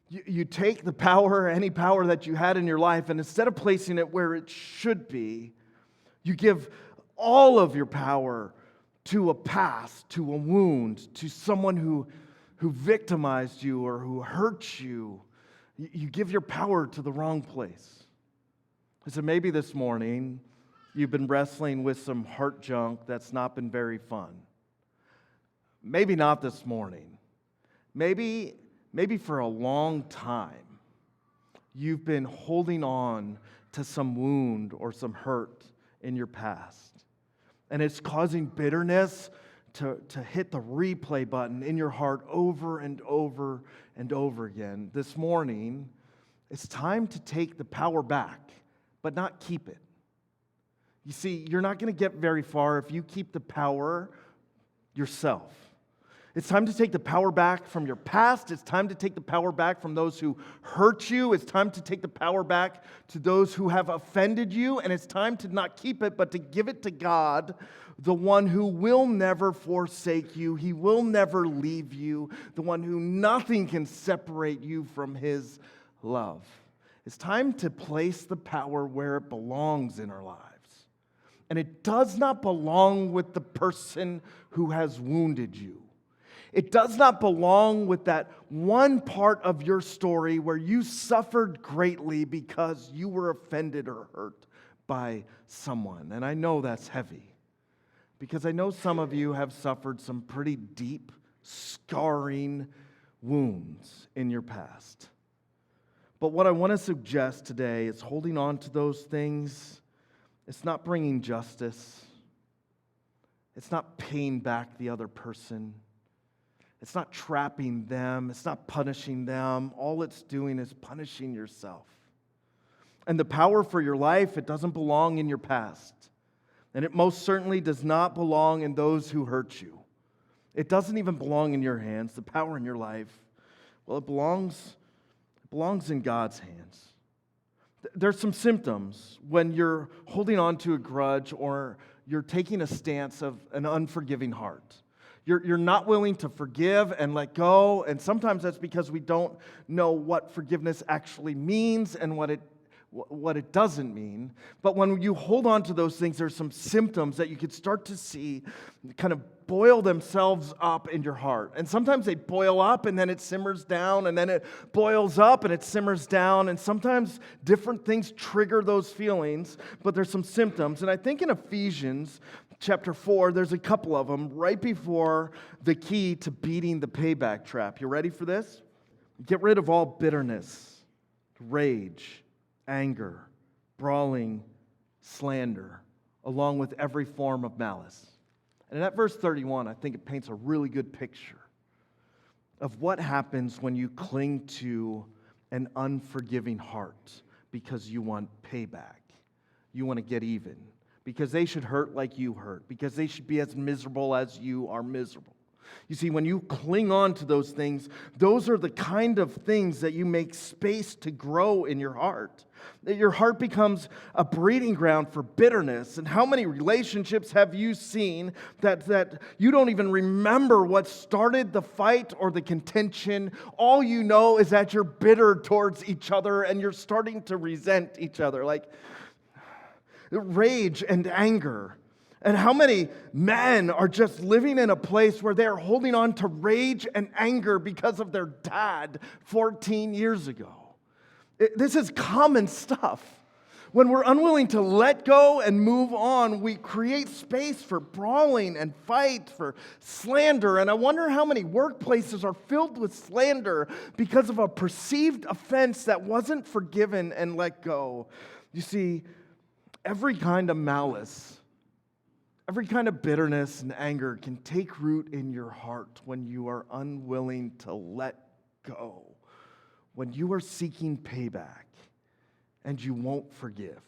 You take the power, any power that you had in your life, and instead of placing it where it should be, you give all of your power to a past, to a wound, to someone who victimized you or who hurt you. You give your power to the wrong place. So maybe this morning you've been wrestling with some heart junk that's not been very fun. Maybe not this morning. Maybe for a long time you've been holding on to some wound or some hurt in your past. And it's causing bitterness to hit the replay button in your heart over and over and over again. This morning, it's time to take the power back, but not keep it. You see, you're not going to get very far if you keep the power yourself. It's time to take the power back from your past. It's time to take the power back from those who hurt you. It's time to take the power back to those who have offended you. And it's time to not keep it, but to give it to God, the one who will never forsake you. He will never leave you. The one who nothing can separate you from His love. It's time to place the power where it belongs in our lives. And it does not belong with the person who has wounded you. It does not belong with that one part of your story where you suffered greatly because you were offended or hurt by someone. And I know that's heavy because I know some of you have suffered some pretty deep, scarring wounds in your past. But what I want to suggest today is holding on to those things. It's not bringing justice. It's not paying back the other person. It's not trapping them. It's not punishing them. All it's doing is punishing yourself. And the power for your life, it doesn't belong in your past. And it most certainly does not belong in those who hurt you. It doesn't even belong in your hands. The power in your life, well, it belongs in God's hands. There's some symptoms when you're holding on to a grudge or you're taking a stance of an unforgiving heart. You're not willing to forgive and let go, and sometimes that's because we don't know what forgiveness actually means and what it doesn't mean. But when you hold on to those things, there's some symptoms that you could start to see kind of boil themselves up in your heart. And sometimes they boil up and then it simmers down, and then it boils up and it simmers down, and sometimes different things trigger those feelings, but there's some symptoms. And I think in Ephesians chapter 4, there's a couple of them right before the key to beating the payback trap. You ready for this? Get rid of all bitterness, rage, anger, brawling, slander, along with every form of malice. And in that verse 31, I think it paints a really good picture of what happens when you cling to an unforgiving heart because you want payback. You want to get even. Because they should hurt like you hurt. Because they should be as miserable as you are miserable. You see, when you cling on to those things, those are the kind of things that you make space to grow in your heart. That your heart becomes a breeding ground for bitterness. And how many relationships have you seen that you don't even remember what started the fight or the contention? All you know is that you're bitter towards each other and you're starting to resent each other. Like rage and anger. And how many men are just living in a place where they're holding on to rage and anger because of their dad 14 years ago? This is common stuff. When we're unwilling to let go and move on, we create space for brawling and fight, for slander. And I wonder how many workplaces are filled with slander because of a perceived offense that wasn't forgiven and let go. You see, every kind of malice, every kind of bitterness and anger can take root in your heart when you are unwilling to let go, when you are seeking payback and you won't forgive.